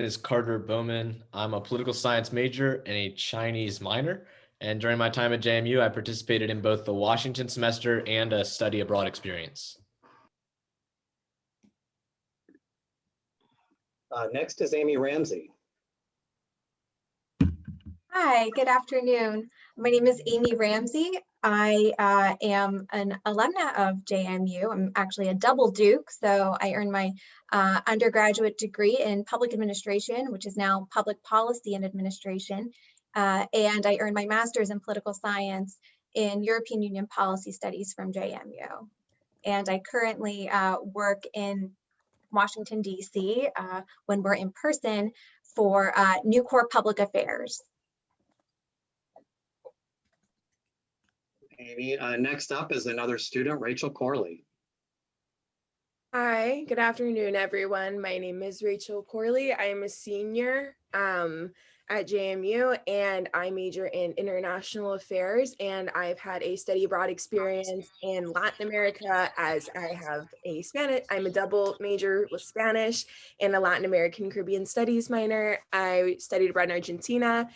is Carter Bowman. I'm a political science major and a Chinese minor. And during my time at JMU, I participated in both the Washington semester and a study abroad experience. Next is Aimee Ramsay. Hi, good afternoon. My name is Aimee Ramsay. I am an alumna of JMU. I'm actually a double Duke, so I earned my undergraduate degree in public administration, which is now public policy and administration, and I earned my master's in political science in European Union policy studies from JMU. And I currently work in Washington, D.C. When we're in person for Nucor Public Affairs. Aimee, next up is another student, Rachel Corley. Hi, good afternoon, everyone. My name is Rachel Corley. I am a senior at JMU, and I major in international affairs, and I've had a study abroad experience in Latin America as I have I'm a double major with Spanish and a Latin American Caribbean studies minor. I studied abroad in Argentina,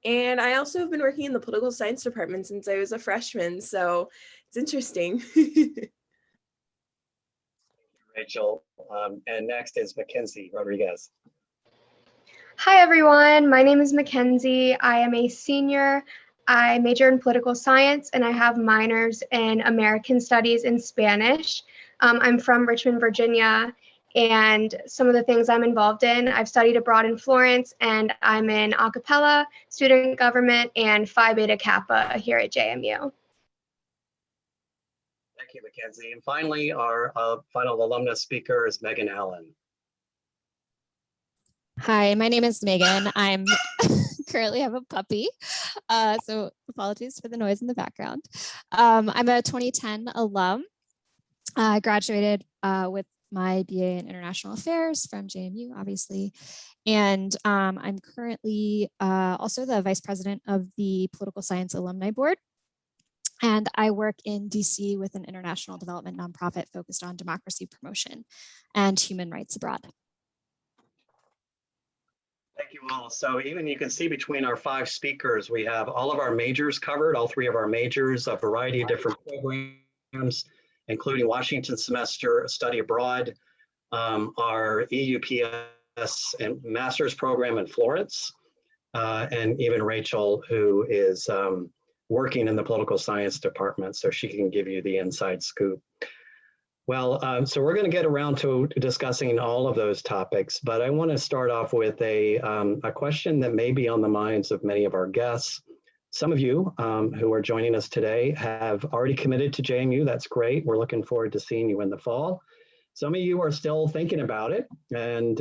and I also have been working in the political science department since I was a freshman, so it's interesting. Rachel, and next is Mckenzie Rodriguez. Hi everyone, my name is Mackenzie. I am a senior. I major in political science and I have minors in American Studies and Spanish. I'm from Richmond, Virginia, and some of the things I'm involved in, I've studied abroad in Florence, and I'm in a cappella, student government, and Phi Beta Kappa here at JMU. Thank you, Mckenzie. And finally, our final alumnus speaker is Meagan Allen. Hi, my name is Megan. I'm currently have a puppy, so apologies for the noise in the background. I'm a 2010 alum. I graduated with my BA in International Affairs from JMU, obviously, and I'm currently also the Vice President of the Political Science Alumni Board. And I work in DC with an international development nonprofit focused on democracy promotion and human rights abroad. Thank you all. So even you can see between our 5 speakers, we have all of our majors covered, all 3 of our majors, a variety of different programs, including Washington semester, study abroad, our EUPS and master's program in Florence, and even Rachel, who is working in the political science department, so she can give you the inside scoop. Well, so we're going to get around to discussing all of those topics, but I want to start off with a question that may be on the minds of many of our guests. Some of you who are joining us today have already committed to JMU. That's great. We're looking forward to seeing you in the fall. Some of you are still thinking about it, and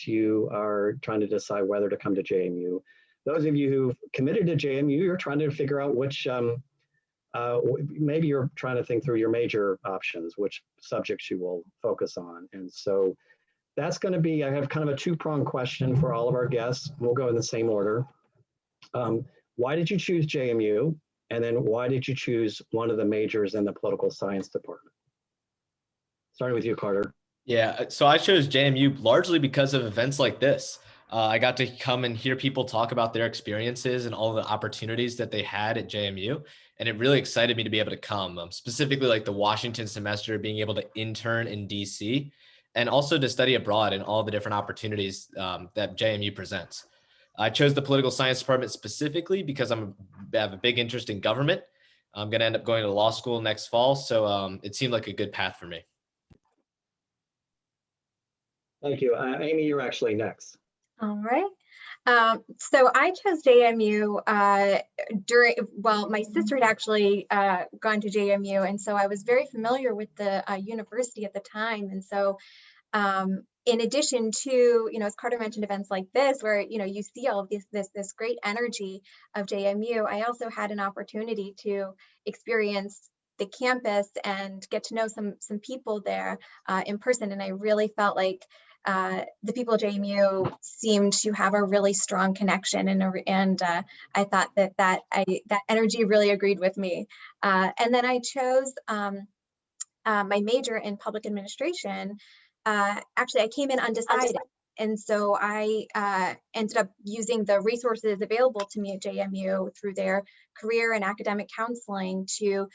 you are trying to decide whether to come to JMU. Those of you who've committed to JMU, you're trying to figure out which, maybe you're trying to think through your major options, which subjects you will focus on. And so that's going to be, I have kind of a 2-pronged question for all of our guests. We'll go in the same order. Why did you choose JMU? And then why did you choose one of the majors in the political science department? Starting with you, Carter. Yeah, so I chose JMU largely because of events like this. I got to come and hear people talk about their experiences and all the opportunities that they had at JMU. And it really excited me to be able to come, specifically like the Washington semester, being able to intern in DC, and also to study abroad and all the different opportunities that JMU presents. I chose the political science department specifically because I have a big interest in government. I'm going to end up going to law school next fall. So it seemed like a good path for me. Thank you. Aimee, you're actually next. All right. So I chose JMU my sister had actually gone to JMU, and so I was very familiar with the university at the time. And so in addition to, as Carter mentioned, events like this, where, you see all of this great energy of JMU, I also had an opportunity to experience the campus and get to know some people there in person. And I really felt like the people at JMU seemed to have a really strong connection, and I thought that energy really agreed with me. And then I chose my major in public administration. Actually, I came in undecided. And so I ended up using the resources available to me at JMU through their career and academic counseling to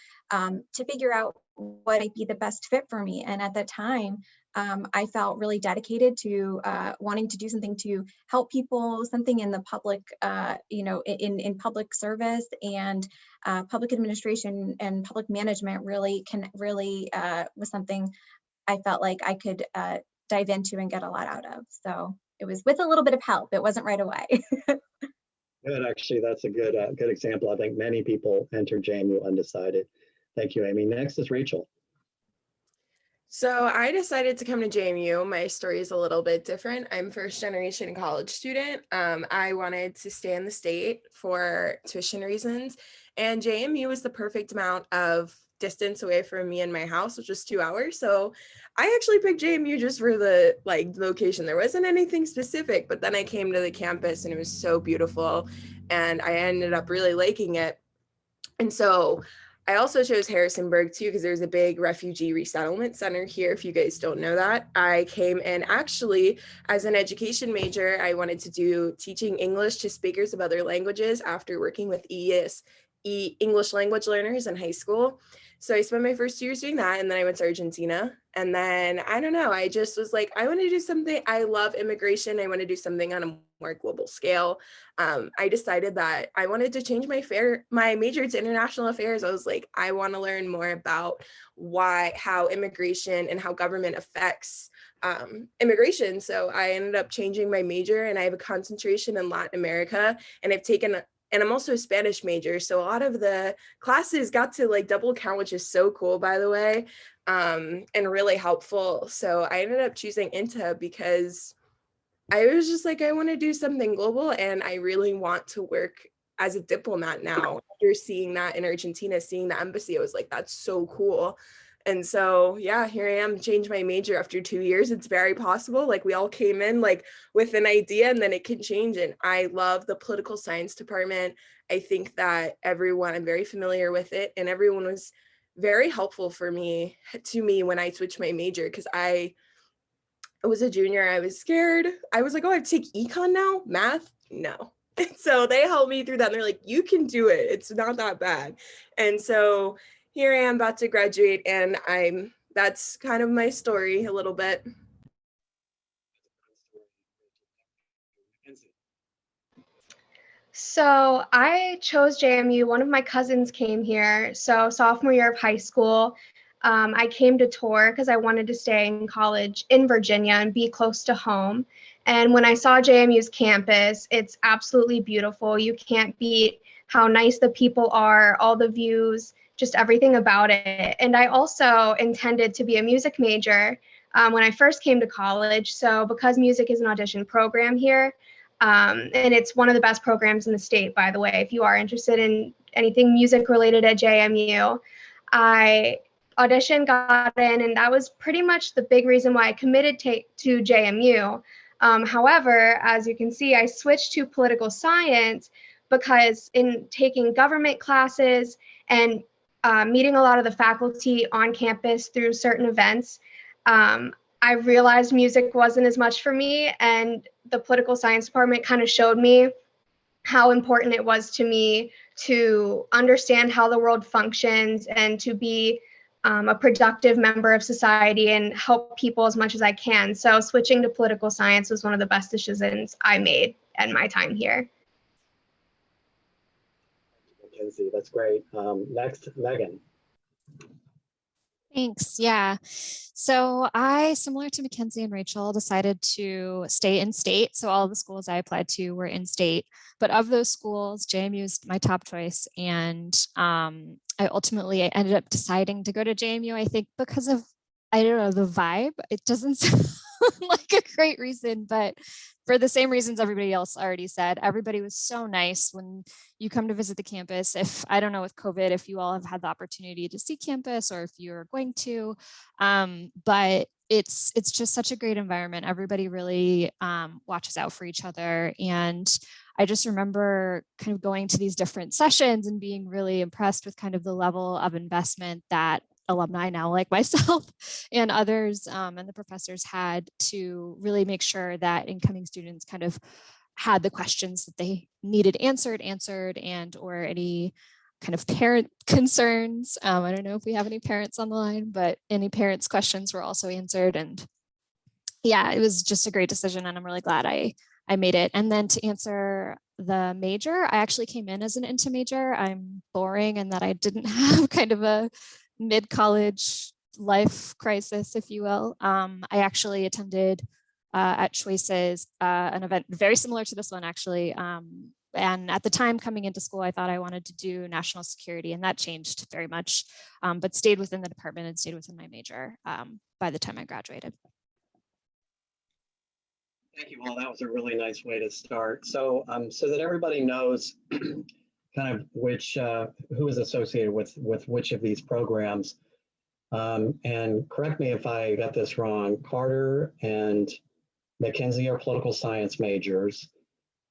figure out what might be the best fit for me. And at that time, I felt really dedicated to wanting to do something to help people, something in the public, in public service, and public administration and public management really was something I felt like I could dive into and get a lot out of. So it was with a little bit of help. It wasn't right away. Good, actually, that's a good example. I think many people enter JMU undecided. Thank you, Aimee. Next is Rachel. So I decided to come to JMU. My story is a little bit different. I'm first generation college student. I wanted to stay in the state for tuition reasons, and JMU was the perfect amount of distance away from me and my house, which was 2 hours. So I actually picked JMU just for the location. There wasn't anything specific, but then I came to the campus and it was so beautiful, and I ended up really liking it. And so I also chose Harrisonburg too, because there's a big refugee resettlement center here. If you guys don't know that, I came in actually as an education major. I wanted to do teaching English to speakers of other languages after working with English language learners in high school. So I spent my first 2 years doing that, and then I went to Argentina. And then, I don't know, I just was like, I want to do something. I love immigration. I want to do something on a more global scale. I decided that I wanted to change my major to international affairs. I was like, I want to learn more about how immigration and how government affects immigration. So I ended up changing my major, and I have a concentration in Latin America, and I'm also a Spanish major. So a lot of the classes got to double count, which is so cool, by the way, and really helpful. So I ended up choosing INTA because I was just like, I want to do something global, and I really want to work as a diplomat now. After seeing that in Argentina, seeing the embassy, I was like, that's so cool. And so, yeah, here I am, change my major after 2 years. It's very possible. We all came in with an idea, and then it can change. And I love the political science department. I think that I'm very familiar with it, and everyone was very helpful to me when I switched my major, because I was a junior. I was scared. I was like, oh, I have to take econ now? Math? No. And so they helped me through that. And they're like, you can do it. It's not that bad. And so here I am about to graduate, and that's kind of my story a little bit. So I chose JMU. One of my cousins came here. So sophomore year of high school, I came to tour because I wanted to stay in college in Virginia and be close to home. And when I saw JMU's campus, it's absolutely beautiful. You can't beat how nice the people are, all the views, just everything about it. And I also intended to be a music major when I first came to college. So because music is an audition program here, and it's one of the best programs in the state, by the way, if you are interested in anything music related at JMU, I auditioned, got in, and that was pretty much the big reason why I committed to JMU. However, as you can see, I switched to political science because in taking government classes and meeting a lot of the faculty on campus through certain events, I realized music wasn't as much for me, and the political science department kind of showed me how important it was to me to understand how the world functions and to be a productive member of society and help people as much as I can. So switching to political science was one of the best decisions I made in my time here. Mckenzie, that's great. Next, Meagan. Thanks. Yeah. So I, similar to Mckenzie and Rachel, decided to stay in state. So all of the schools I applied to were in state. But of those schools, JMU is my top choice. And I ultimately ended up deciding to go to JMU, I think, because of, I don't know, the vibe. It doesn't sound like a great reason, but for the same reasons everybody else already said. Everybody was so nice when you come to visit the campus. If, I don't know, with COVID, if you all have had the opportunity to see campus or if you're going to, but it's just such a great environment. Everybody really watches out for each other. And I just remember kind of going to these different sessions and being really impressed with kind of the level of investment that alumni now like myself and others and the professors had to really make sure that incoming students kind of had the questions that they needed answered, and or any kind of parent concerns. I don't know if we have any parents on the line, but any parents' questions were also answered. And yeah, it was just a great decision, and I'm really glad I made it. And then to answer the major, I actually came in as an INTA major. I'm boring in that I didn't have kind of a mid-college life crisis, if you will. I actually attended at Choices, an event very similar to this one, actually. And at the time coming into school, I thought I wanted to do national security, and that changed very much, but stayed within the department and stayed within my major by the time I graduated. Thank you. Well, that was a really nice way to start. So, so that everybody knows kind of which, who is associated with which of these programs. And correct me if I got this wrong, Carter and Mckenzie are political science majors.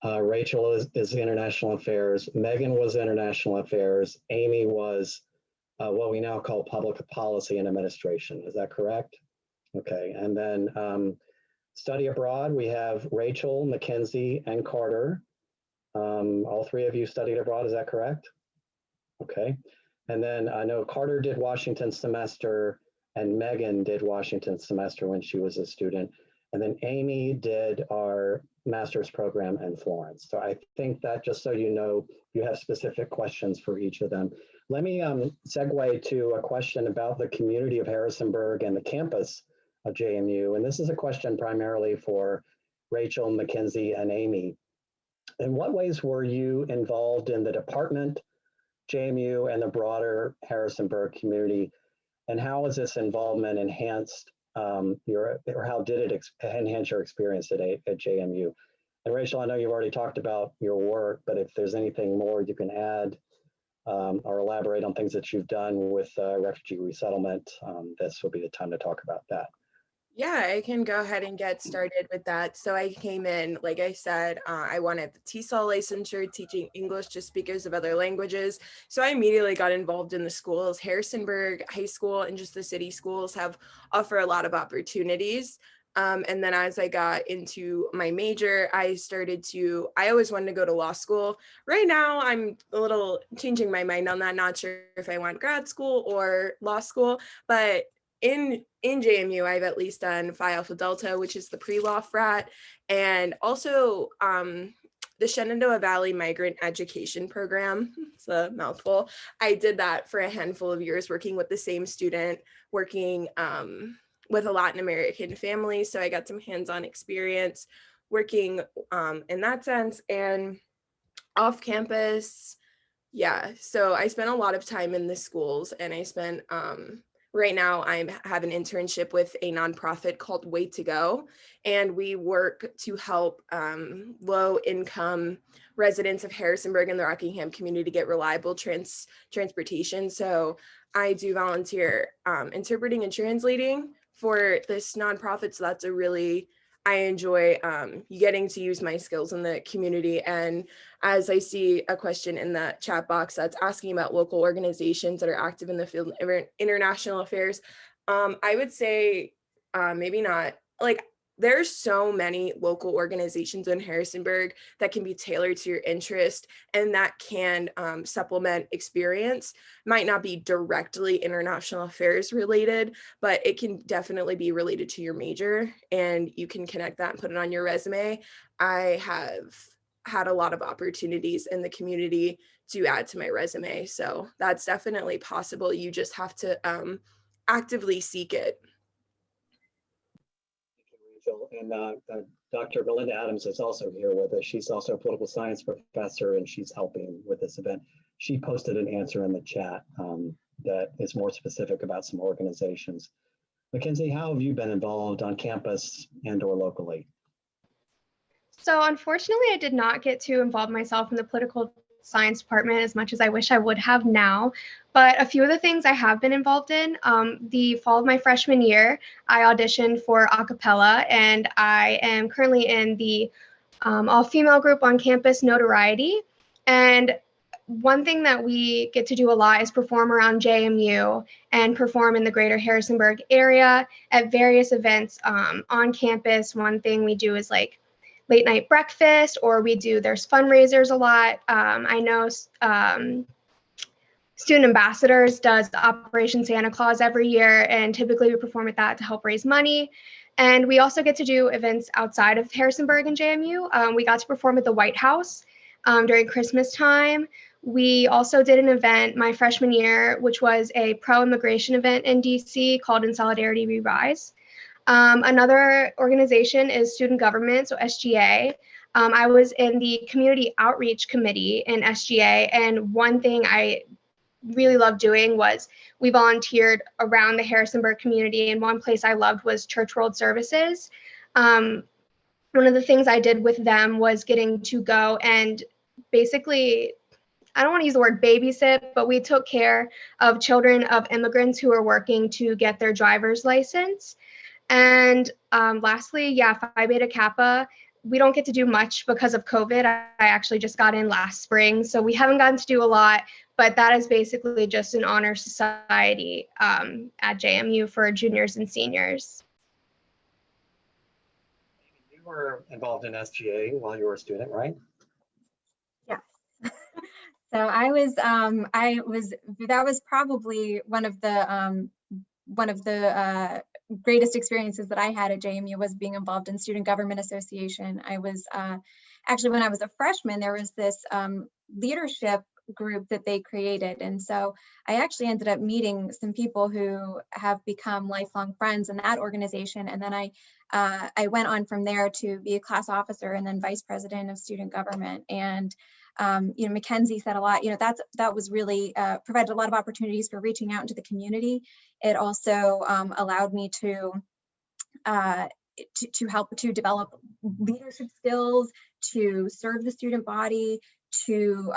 Rachel is international affairs. Meagan was international affairs. Aimee was what we now call public policy and administration. Is that correct? Okay. And then study abroad, we have Rachel, Mckenzie, and Carter. All three of you studied abroad, is that correct? Okay. And then I know Carter did Washington semester and Meagan did Washington semester when she was a student. And then Aimee did our master's program in Florence. So I think that, just so you know, you have specific questions for each of them. Let me segue to a question about the community of Harrisonburg and the campus of JMU. And this is a question primarily for Rachel, Mckenzie, and Aimee. In what ways were you involved in the department, JMU, and the broader Harrisonburg community? And how has this involvement enhanced or how did it enhance your experience at JMU? And Rachel, I know you've already talked about your work, but if there's anything more you can add or elaborate on things that you've done with refugee resettlement, this will be the time to talk about that. Yeah, I can go ahead and get started with that. So I came in, like I said, I wanted the TESOL licensure, teaching English just because of other languages. So I immediately got involved in the schools. Harrisonburg High School and just the city schools offer a lot of opportunities. And then as I got into my major, I always wanted to go to law school. Right now, I'm a little changing my mind on that. Not sure if I want grad school or law school, but in JMU, I've at least done Phi Alpha Delta, which is the pre-law frat, and also the Shenandoah Valley Migrant Education Program. It's a mouthful. I did that for a handful of years, working with the same student, working with a Latin American family. So I got some hands-on experience working in that sense. And off campus, yeah, so I spent a lot of time in the schools, and I spent right now, I have an internship with a nonprofit called Way to Go, and we work to help low-income residents of Harrisonburg and the Rockingham community get reliable transportation. So I do volunteer interpreting and translating for this nonprofit. So that's I enjoy getting to use my skills in the community. And as I see a question in the chat box that's asking about local organizations that are active in the field of international affairs, I would say maybe not. Like, there's so many local organizations in Harrisonburg that can be tailored to your interest and that can supplement experience. Might not be directly international affairs related, but it can definitely be related to your major, and you can connect that and put it on your resume. I have had a lot of opportunities in the community to add to my resume, so that's definitely possible. You just have to actively seek it. And Dr. Melinda Adams is also here with us. She's also a political science professor, and she's helping with this event. She posted an answer in the chat that is more specific about some organizations. Mckenzie, how have you been involved on campus and or locally? So unfortunately, I did not get to involve myself in the political science department as much as I wish I would have now. But a few of the things I have been involved in, the fall of my freshman year, I auditioned for a cappella, and I am currently in the all-female group on campus, Notoriety. And one thing that we get to do a lot is perform around JMU and perform in the greater Harrisonburg area at various events on campus. One thing we do is like late night breakfast, or there's fundraisers a lot. I know Student Ambassadors does Operation Santa Claus every year, and typically we perform at that to help raise money. And we also get to do events outside of Harrisonburg and JMU. We got to perform at the White House during Christmas time. We also did an event my freshman year, which was a pro-immigration event in DC called In Solidarity We Rise. Another organization is student government, so SGA. I was in the community outreach committee in SGA, and one thing I really loved doing was we volunteered around the Harrisonburg community, and one place I loved was Church World Services. One of the things I did with them was getting to go and basically, I don't want to use the word babysit, but we took care of children of immigrants who are working to get their driver's license. And lastly, Phi Beta Kappa, we don't get to do much because of COVID. I actually just got in last spring, so we haven't gotten to do a lot, but that is basically just an honor society at JMU for juniors and seniors. You were involved in SGA while you were a student, right? Yeah. So that was probably one of the greatest experiences that I had at JMU was being involved in Student Government Association. I was actually, when I was a freshman, there was this leadership group that they created. And so I actually ended up meeting some people who have become lifelong friends in that organization. And then I went on from there to be a class officer and then vice president of student government. And Mckenzie said a lot, that was really provided a lot of opportunities for reaching out into the community. It also allowed me to help to develop leadership skills, to serve the student body, to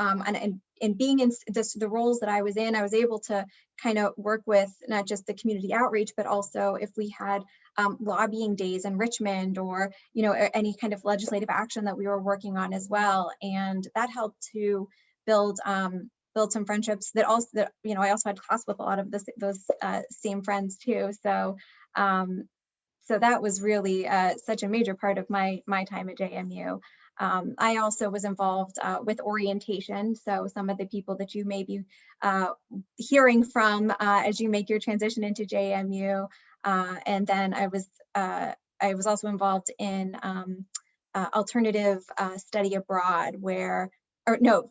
and being in the roles that I was in, I was able to kind of work with not just the community outreach, but also if we had lobbying days in Richmond, or any kind of legislative action that we were working on as well, and that helped to build some friendships that I also had class with a lot of those same friends too. So that was really such a major part of my time at JMU. I also was involved with orientation. So some of the people that you may be hearing from as you make your transition into JMU. And then I was also involved in alternative study abroad,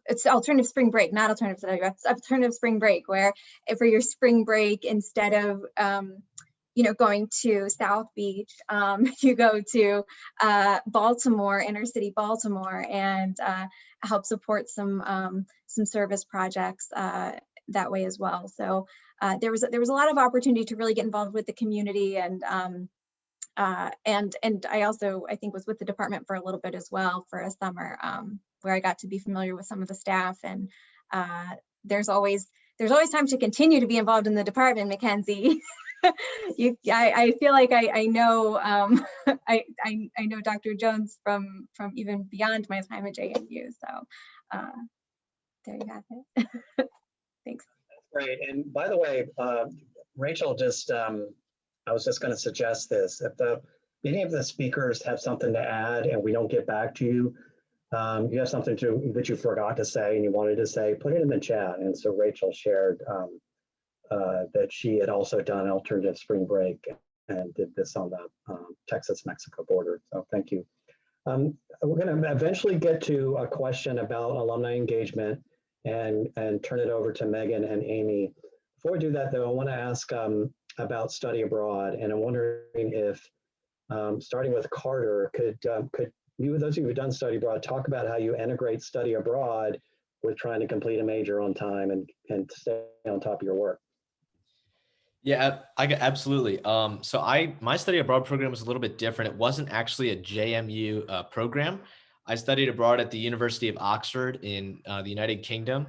it's alternative spring break, not alternative study abroad, it's alternative spring break, where for your spring break, instead of going to South Beach, you go to Baltimore, inner city Baltimore, and help support some service projects that way as well. So there was a lot of opportunity to really get involved with the community, and I also, I think, was with the department for a little bit as well for a summer, where I got to be familiar with some of the staff. And there's always time to continue to be involved in the department, Mckenzie. I feel like I know I know Dr. Jones from even beyond my time at JMU. So there you have it. Thanks. Great. And by the way, Rachel, I was just going to suggest this. If any of the speakers have something to add and we don't get back to you, you have something that you forgot to say and you wanted to say, put it in the chat. And so Rachel shared that she had also done alternative spring break and did this on the Texas-Mexico border. So thank you. We're going to eventually get to a question about alumni engagement and turn it over to Megan and Aimee. Before we do that, though, I want to ask about study abroad, and I'm wondering if, starting with Carter, could you, those of you who've done study abroad, talk about how you integrate study abroad with trying to complete a major on time and stay on top of your work? Yeah, absolutely. So my study abroad program was a little bit different. It wasn't actually a JMU program. I studied abroad at the University of Oxford in the United Kingdom.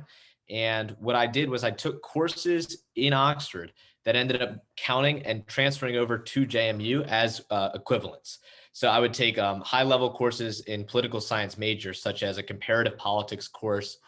And what I did was I took courses in Oxford that ended up counting and transferring over to JMU as equivalents. So I would take high-level courses in political science majors, such as a comparative politics course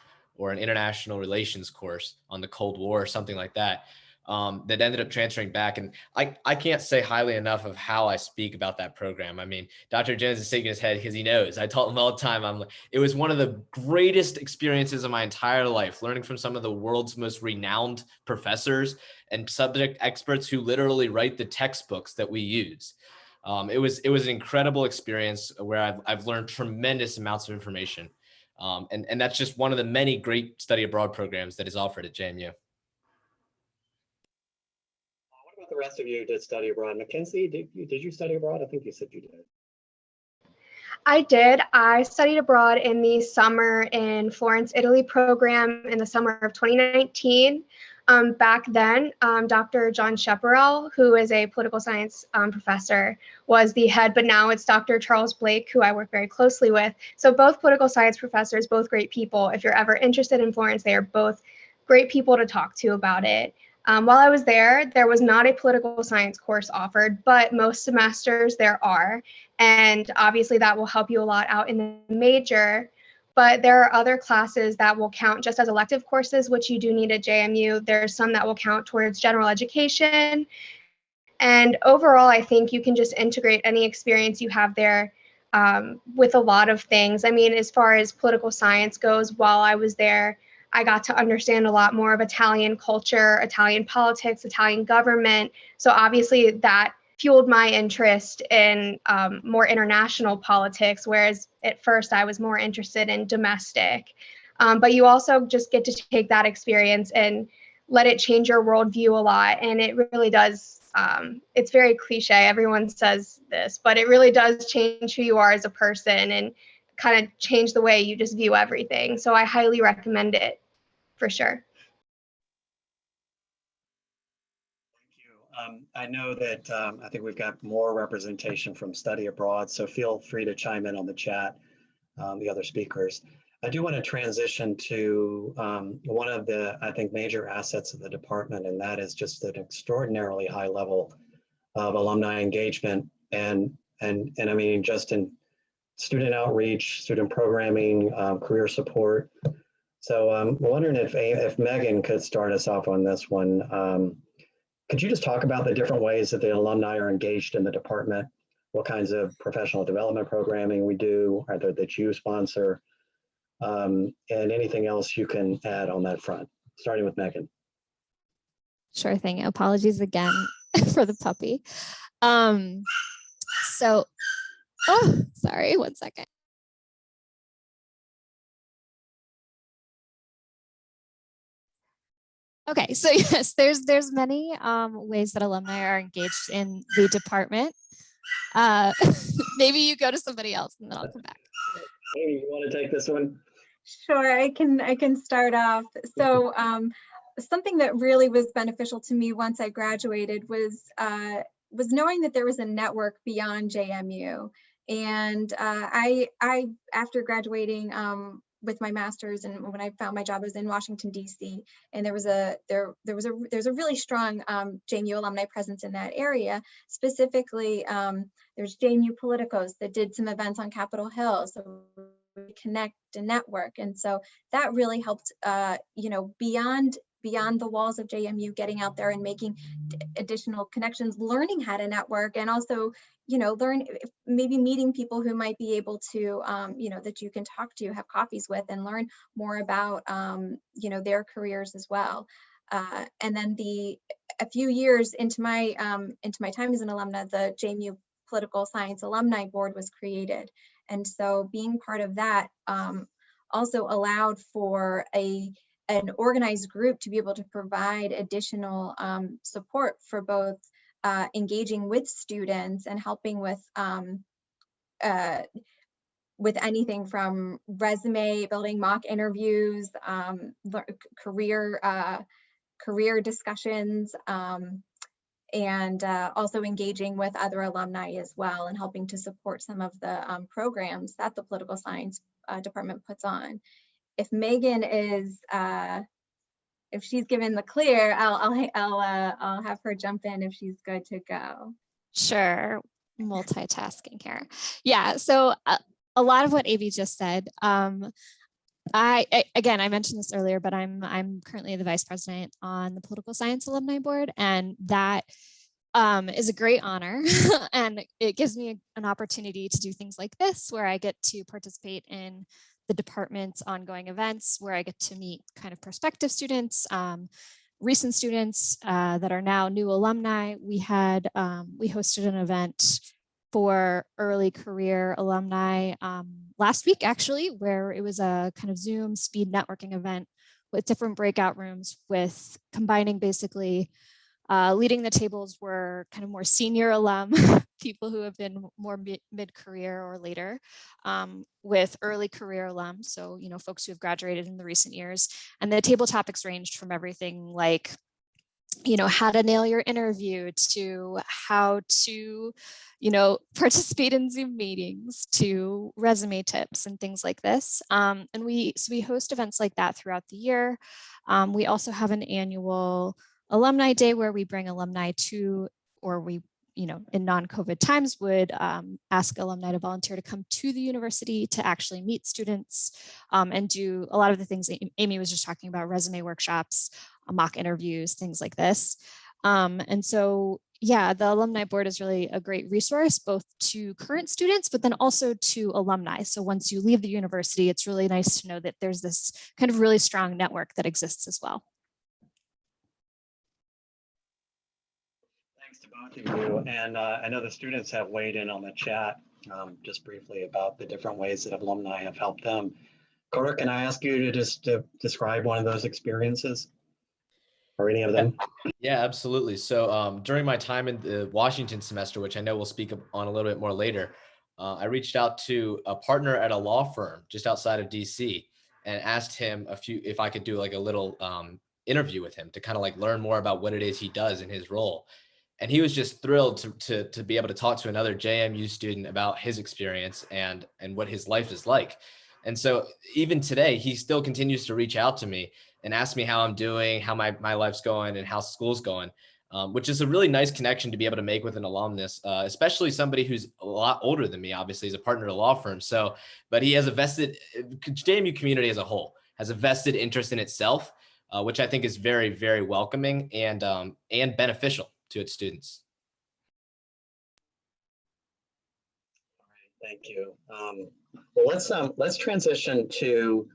or an international relations course on the Cold War or something like that, that ended up transferring back. And I can't say highly enough of how I speak about that program. I mean, Dr. Jones is shaking his head because he knows. I tell him all the time, it was one of the greatest experiences of my entire life, learning from some of the world's most renowned professors and subject experts who literally write the textbooks that we use. It was an incredible experience where I've learned tremendous amounts of information. And that's just one of the many great study abroad programs that is offered at JMU. What about the rest of you did study abroad? Mckenzie, did you study abroad? I think you said you did. I did. I studied abroad in the summer in Florence, Italy program in the summer of 2019. Back then, Dr. John Sheparell, who is a political science professor, was the head, but now it's Dr. Charles Blake, who I work very closely with. So both political science professors, both great people. If you're ever interested in Florence, they are both great people to talk to about it. While I was there was not a political science course offered, but most semesters there are. And obviously that will help you a lot out in the major. But there are other classes that will count just as elective courses, which you do need at JMU. There's some that will count towards general education. And overall, I think you can just integrate any experience you have there with a lot of things. I mean, as far as political science goes, while I was there, I got to understand a lot more of Italian culture, Italian politics, Italian government. So obviously that fueled my interest in more international politics, whereas at first I was more interested in domestic. But you also just get to take that experience and let it change your worldview a lot. And it really does, it's very cliche, everyone says this, but it really does change who you are as a person and kind of change the way you just view everything. So I highly recommend it for sure. I know that I think we've got more representation from study abroad, so feel free to chime in on the chat, the other speakers. I do want to transition to one of the, I think, major assets of the department, and that is just an extraordinarily high level of alumni engagement and I mean, just in student outreach, student programming, career support. So I'm wondering if Megan could start us off on this one. Could you just talk about the different ways that the alumni are engaged in the department? What kinds of professional development programming we do, either that you sponsor, and anything else you can add on that front, starting with Megan. Sure thing. Apologies again for the puppy. Sorry, 1 second. Okay, so yes, there's many ways that alumni are engaged in the department. Maybe you go to somebody else and then I'll come back. Hey, you want to take this one? Sure, I can start off. So something that really was beneficial to me once I graduated was knowing that there was a network beyond JMU. And I after graduating with my master's, and when I found my job, I was in Washington, D.C. and there's a really strong JMU alumni presence in that area. Specifically, there's JMU Politicos that did some events on Capitol Hill, so we connect and network, and so that really helped. Beyond the walls of JMU, getting out there and making additional connections, learning how to network, and also, maybe meeting people who might be able to, that you can talk to, have coffees with, and learn more about, their careers as well. And then a few years into my time as an alumna, the JMU Political Science Alumni Board was created. And so being part of that also allowed for an organized group to be able to provide additional support for both engaging with students and helping with anything from resume building, mock interviews, career discussions, and also engaging with other alumni as well, and helping to support some of the programs that the political science department puts on. If Megan is, if she's given the clear, I'll have her jump in if she's good to go. Sure, multitasking here. Yeah, so a lot of what Aimee just said, Again, I mentioned this earlier, but I'm currently the vice president on the political science alumni board, and that is a great honor. And it gives me an opportunity to do things like this, where I get to participate in the department's ongoing events, where I get to meet kind of prospective students, recent students that are now new alumni. We hosted an event for early career alumni last week, actually, where it was a kind of Zoom speed networking event with different breakout rooms, with combining basically leading the tables were kind of more senior alum, people who have been more mid-career or later, with early career alum. So, folks who have graduated in the recent years. And the table topics ranged from everything like, how to nail your interview, to how to, participate in Zoom meetings, to resume tips and things like this. And we host events like that throughout the year. We also have an annual Alumni Day where we bring alumni to, or we, in non-COVID times would ask alumni to volunteer to come to the university to actually meet students and do a lot of the things that Aimee was just talking about, resume workshops, mock interviews, things like this. And so, yeah, the Alumni Board is really a great resource, both to current students, but then also to alumni. So once you leave the university, it's really nice to know that there's this kind of really strong network that exists as well. Thanks to both of you. And I know the students have weighed in on the chat just briefly about the different ways that alumni have helped them. Cora, can I ask you to just describe one of those experiences or any of them? Yeah, absolutely. So during my time in the Washington semester, which I know we'll speak on a little bit more later, I reached out to a partner at a law firm just outside of DC and asked him if I could do like a little interview with him to kind of like learn more about what it is he does in his role. And he was just thrilled to be able to talk to another JMU student about his experience and what his life is like. And so even today, he still continues to reach out to me and ask me how I'm doing, how my life's going, and how school's going, which is a really nice connection to be able to make with an alumnus, especially somebody who's a lot older than me. Obviously, he's a partner at a law firm. So, but he has a vested, JMU community as a whole has a vested interest in itself, which I think is very, very welcoming and beneficial to its students. All right, thank you. Well, let's transition to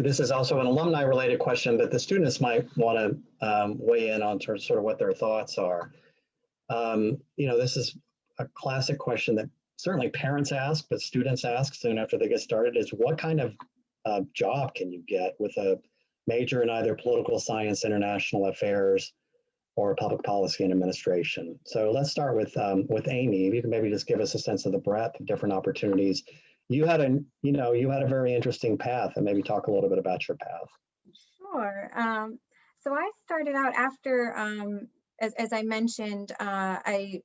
this is also an alumni related question, but the students might want to weigh in on sort of what their thoughts are. This is a classic question that certainly parents ask, but students ask soon after they get started, is what kind of job can you get with a major in either political science, international affairs, or public policy and administration? So let's start with Aimee. If you can maybe just give us a sense of the breadth of different opportunities. You had a very interesting path, and maybe talk a little bit about your path. Sure. So I started out after, as I mentioned, I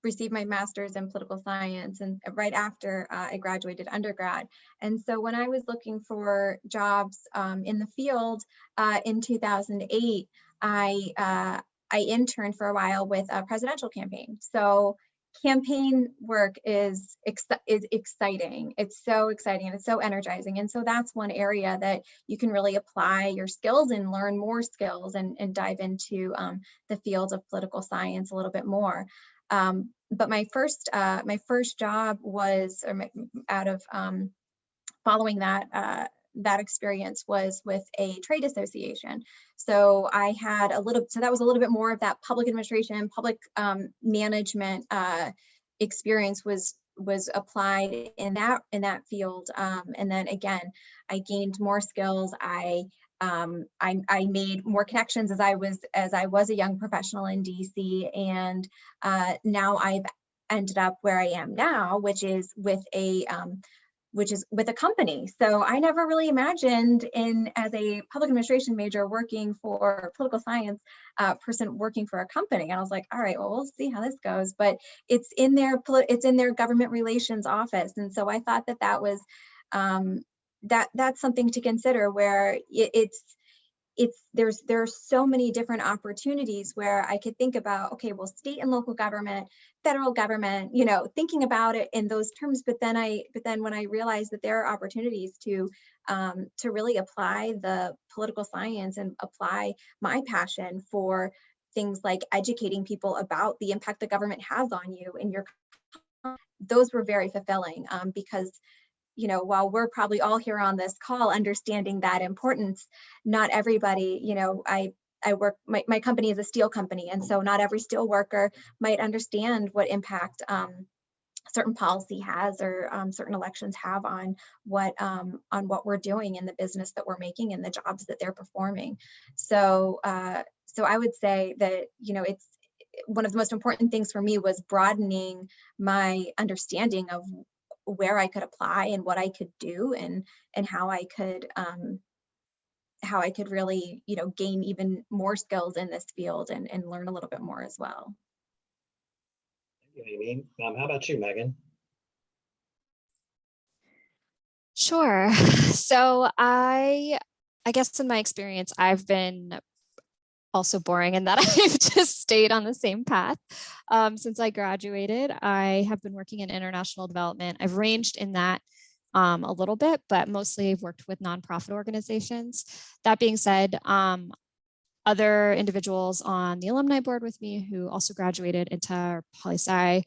received my master's in political science, and right after I graduated undergrad. And so when I was looking for jobs in the field in 2008, I interned for a while with a presidential campaign. So campaign work is exciting. It's so exciting and it's so energizing. And so that's one area that you can really apply your skills and learn more skills and dive into the field of political science a little bit more. But my first job was following that experience was with a trade association. So I had so that was a little bit more of that public administration, public management experience was applied in that field. And then again, I gained more skills. I made more connections as I was a young professional in DC, and now I've ended up where I am now, which is with a company. So I never really imagined as a public administration major working for political science person working for a company. And I was like, all right, well, we'll see how this goes. But it's in their government relations office. And so I thought that was that's something to consider, where there are so many different opportunities where I could think about, okay, well, state and local government, federal government, thinking about it in those terms. But then when I realized that there are opportunities to really apply the political science and apply my passion for things like educating people about the impact the government has on you and those were very fulfilling, because while we're probably all here on this call understanding that importance, not everybody, I work, my company is a steel company. And so not every steel worker might understand what impact certain policy has, or certain elections have on what we're doing in the business that we're making and the jobs that they're performing. So I would say that, it's one of the most important things for me was broadening my understanding of where I could apply and what I could do, and how I could really, gain even more skills in this field and learn a little bit more as well. Thank you, Aimee. How about you, Megan? Sure. So I guess in my experience, I've been also boring in that I've just stayed on the same path. Since I graduated, I have been working in international development. I've ranged in that a little bit, but mostly I've worked with nonprofit organizations. That being said, other individuals on the alumni board with me who also graduated into poli-sci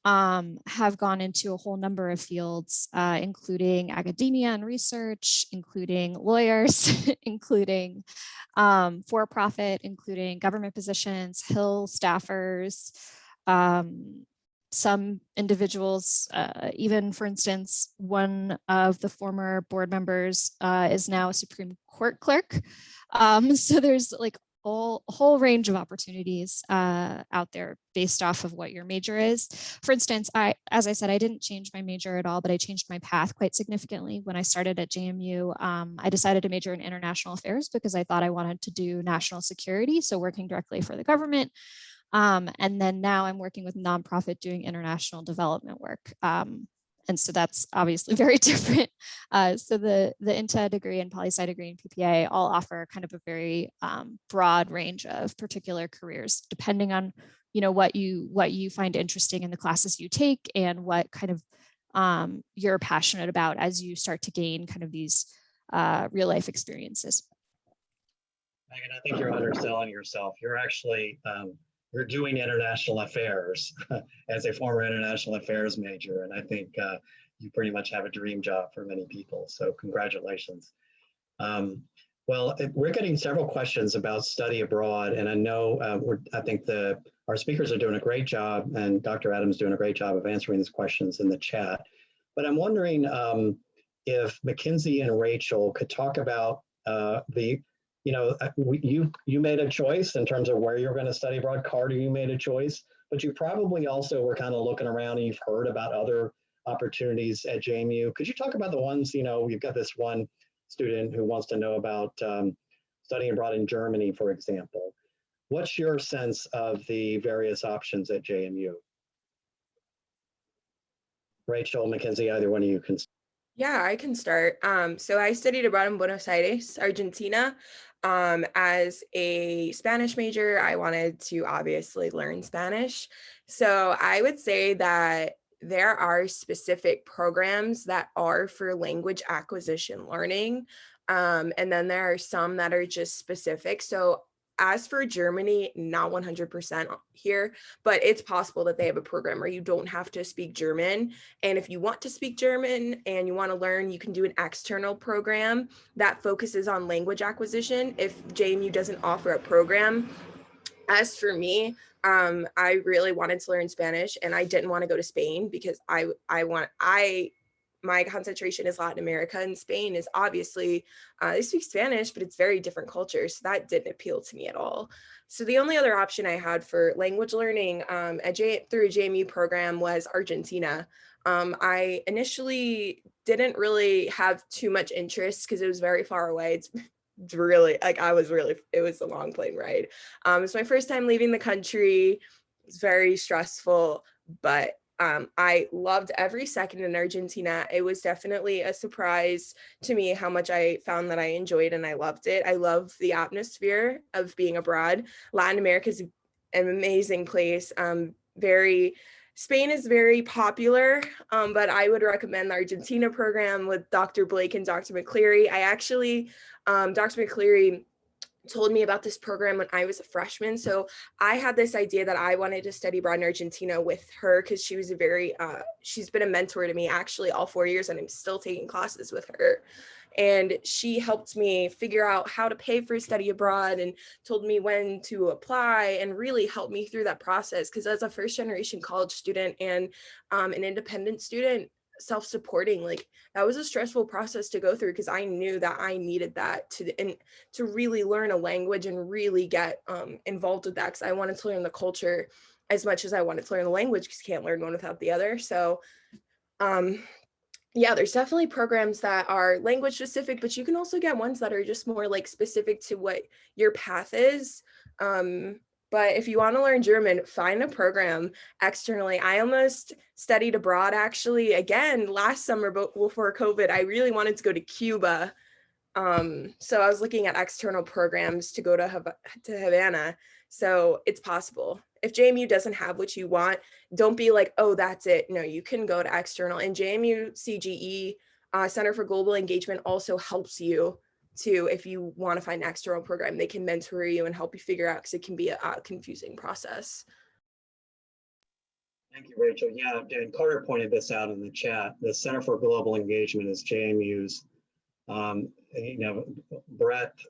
have gone into a whole number of fields, including academia and research, including lawyers, including for-profit, including government positions, Hill staffers, some individuals, even for instance, one of the former board members is now a Supreme Court clerk. So there's like a whole range of opportunities out there based off of what your major is. For instance, as I said, I didn't change my major at all, but I changed my path quite significantly. When I started at JMU, I decided to major in international affairs because I thought I wanted to do national security, so working directly for the government. And then now I'm working with nonprofit doing international development work. And so that's obviously very different. So the INTA degree and poli-sci degree and PPA all offer kind of a very broad range of particular careers, depending on what you find interesting in the classes you take and what kind of you're passionate about as you start to gain kind of these real life experiences. Megan, I think you're underselling yourself. You're actually you're doing international affairs as a former international affairs major. And I think you pretty much have a dream job for many people. So congratulations. Well, we're getting several questions about study abroad. And I know, I think our speakers are doing a great job, and Dr. Adams is doing a great job of answering these questions in the chat. But I'm wondering if Mckenzie and Rachel could talk about you made a choice in terms of where you're going to study abroad. Carter, you made a choice, but you probably also were kind of looking around and you've heard about other opportunities at JMU. Could you talk about the ones, you've got this one student who wants to know about studying abroad in Germany, for example. What's your sense of the various options at JMU? Rachel, Mckenzie, either one of you can. Yeah, I can start. So I studied abroad in Buenos Aires, Argentina. As a Spanish major, I wanted to obviously learn Spanish. So I would say that there are specific programs that are for language acquisition learning. And then there are some that are just specific. So as for Germany, not 100% here, but it's possible that they have a program where you don't have to speak German. And if you want to speak German and you want to learn, you can do an external program that focuses on language acquisition if JMU doesn't offer a program. As for me, I really wanted to learn Spanish, and I didn't want to go to Spain because my concentration is Latin America, and Spain is obviously, they speak Spanish, but it's very different culture. So that didn't appeal to me at all. So the only other option I had for language learning through a JMU program was Argentina. I initially didn't really have too much interest because it was very far away. It's really it was a long plane ride. It's my first time leaving the country. It's very stressful, but I loved every second in Argentina. It was definitely a surprise to me how much I found that I enjoyed and I loved it. I love the atmosphere of being abroad. Latin America is an amazing place. Spain is very popular, but I would recommend the Argentina program with Dr. Blake and Dr. McCleary. Dr. McCleary told me about this program when I was a freshman. So I had this idea that I wanted to study abroad in Argentina with her because she was she's been a mentor to me actually all 4 years, and I'm still taking classes with her. And she helped me figure out how to pay for study abroad and told me when to apply and really helped me through that process. Because as a first generation college student and an independent student, self-supporting, like that was a stressful process to go through because I knew that I needed that to really learn a language and really get involved with that, because I wanted to learn the culture as much as I wanted to learn the language, because you can't learn one without the other. So yeah, there's definitely programs that are language specific, but you can also get ones that are just more like specific to what your path is. But if you want to learn German, find a program externally. I almost studied abroad actually again last summer, but before COVID, I really wanted to go to Cuba. So I was looking at external programs to go to Havana. So it's possible. If JMU doesn't have what you want, don't be like, oh, that's it. No, you can go to external. And JMU CGE, Center for Global Engagement, also helps you too. If you want to find an external program, they can mentor you and help you figure out, because it can be a confusing process. Thank you, Rachel. Yeah, and Carter pointed this out in the chat. The Center for Global Engagement is JMU's breadth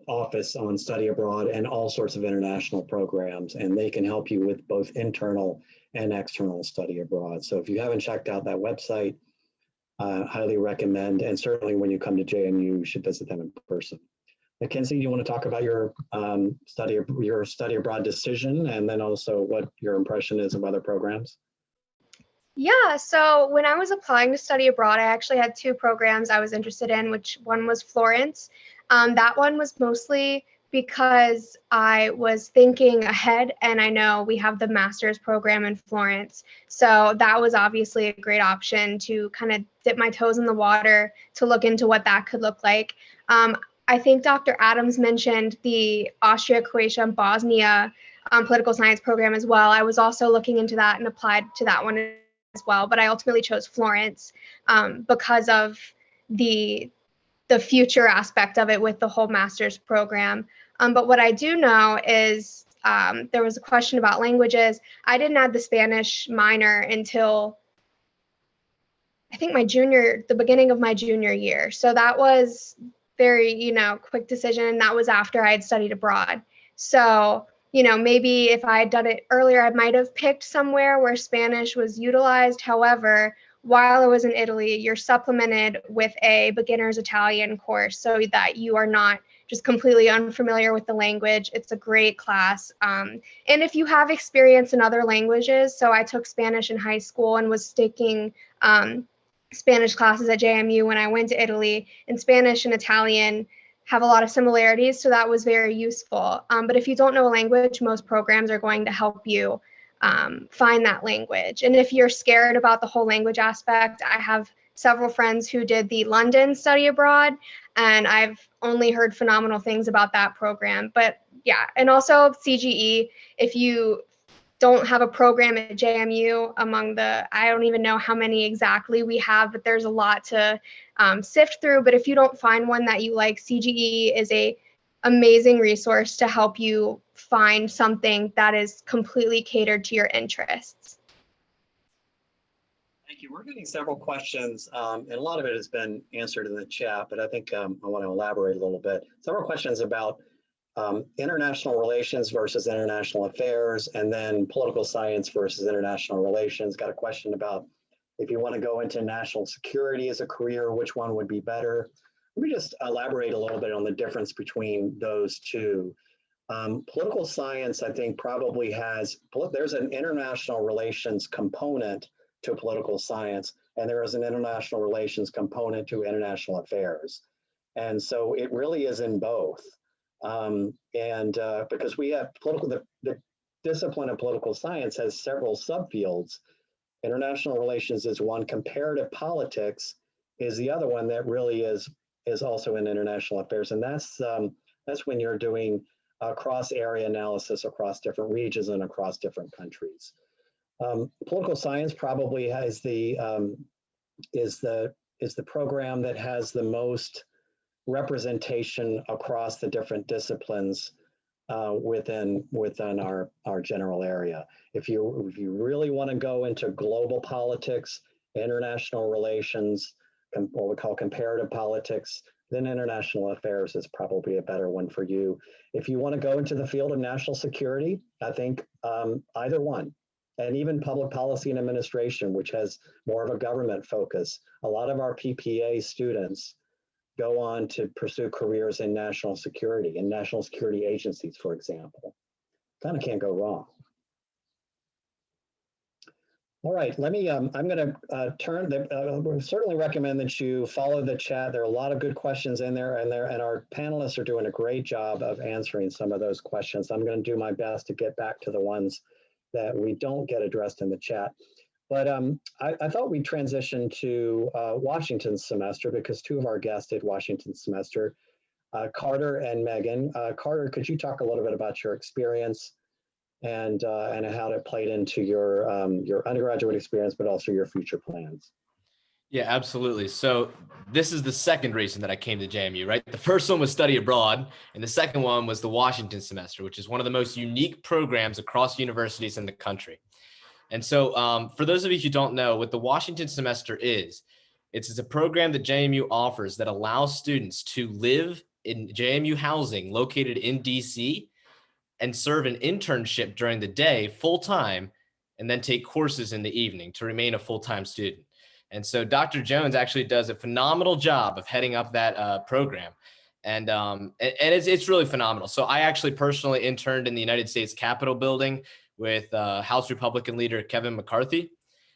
office on study abroad and all sorts of international programs, and they can help you with both internal and external study abroad. So if you haven't checked out that website, highly recommend, and certainly when you come to JMU, you should visit them in person. Mckenzie, you want to talk about your study abroad decision, and then also what your impression is of other programs? Yeah, so when I was applying to study abroad, I actually had two programs I was interested in, which one was Florence. That one was mostly because I was thinking ahead, and I know we have the master's program in Florence. So that was obviously a great option to kind of dip my toes in the water to look into what that could look like. I think Dr. Adams mentioned the Austria, Croatia, and Bosnia political science program as well. I was also looking into that and applied to that one as well, but I ultimately chose Florence because of the future aspect of it with the whole master's program. But what I do know is there was a question about languages. I didn't add the Spanish minor until I think the beginning of my junior year. So that was very, quick decision. That was after I had studied abroad. So maybe if I had done it earlier, I might have picked somewhere where Spanish was utilized. However, while I was in Italy, you're supplemented with a beginner's Italian course so that you are not just completely unfamiliar with the language. It's a great class. And if you have experience in other languages, so I took Spanish in high school and was taking Spanish classes at JMU when I went to Italy, and Spanish and Italian have a lot of similarities, so that was very useful. But if you don't know a language, most programs are going to help you find that language. And if you're scared about the whole language aspect, I have several friends who did the London study abroad, and I've only heard phenomenal things about that program. But yeah, and also CGE, if you don't have a program at JMU I don't even know how many exactly we have, but there's a lot to sift through. But if you don't find one that you like, CGE is a amazing resource to help you find something that is completely catered to your interests. Thank you. We're getting several questions, and a lot of it has been answered in the chat, but I think I want to elaborate a little bit. Several questions about international relations versus international affairs, and then political science versus international relations. Got a question about if you want to go into national security as a career, which one would be better? Let me just elaborate a little bit on the difference between those two. Political science, I think, probably there's an international relations component to political science, and there is an international relations component to international affairs. And so it really is in both. Because we have the discipline of political science has several subfields, International relations is one. Comparative politics is the other one that really is also in international affairs. And that's when you're doing cross area analysis across different regions and across different countries. Political science probably has is the program that has the most representation across the different disciplines within our general area. If you really want to go into global politics, international relations, what we call comparative politics, then international affairs is probably a better one for you. If you want to go into the field of national security, I think either one. And even public policy and administration, which has more of a government focus. A lot of our PPA students go on to pursue careers in national security and national security agencies, for example. Kind of can't go wrong. All right, let me, I'm going to we certainly recommend that you follow the chat. There are a lot of good questions in there, and our panelists are doing a great job of answering some of those questions. I'm going to do my best to get back to the ones that we don't get addressed in the chat. But I thought we'd transition to Washington semester because two of our guests did Washington semester, Carter and Meagan. Carter, could you talk a little bit about your experience and how it played into your undergraduate experience, but also your future plans? Yeah, absolutely. So this is the second reason that I came to JMU, right? The first one was study abroad, and the second one was the Washington semester, which is one of the most unique programs across universities in the country. And so for those of you who don't know what the Washington semester is, it's a program that JMU offers that allows students to live in JMU housing located in DC and serve an internship during the day full-time, and then take courses in the evening to remain a full-time student. And so Dr. Jones actually does a phenomenal job of heading up that program. And it's really phenomenal. So I actually personally interned in the United States Capitol building with House Republican leader Kevin McCarthy.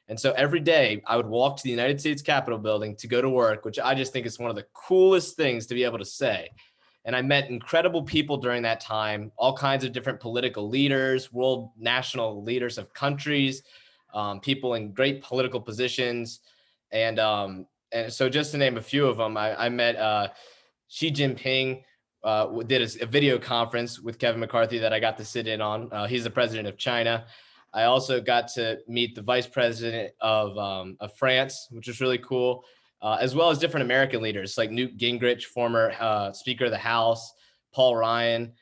And so every day I would walk to the United States Capitol building to go to work, which I just think is one of the coolest things to be able to say. And I met incredible people during that time, all kinds of different political leaders, world national leaders of countries, people in great political positions. And so just to name a few of them, I met Xi Jinping, did a video conference with Kevin McCarthy that I got to sit in on. He's the president of China. I also got to meet the vice president of France, which was really cool, as well as different American leaders like Newt Gingrich, former Speaker of the House, Paul Ryan.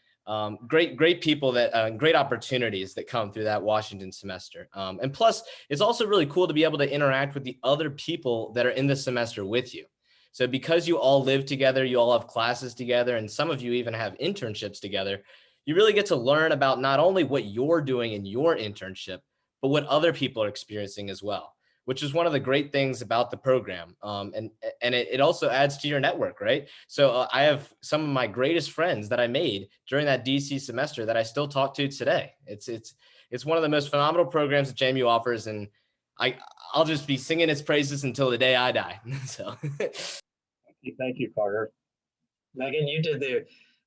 Great people that great opportunities that come through that Washington semester. And plus, it's also really cool to be able to interact with the other people that are in the semester with you. So because you all live together, you all have classes together, and some of you even have internships together, you really get to learn about not only what you're doing in your internship, but what other people are experiencing as well, which is one of the great things about the program. And it also adds to your network, right? So I have some of my greatest friends that I made during that DC semester that I still talk to today. It's one of the most phenomenal programs that JMU offers, and I'll just be singing its praises until the day I die. So Thank you, Carter. Meagan,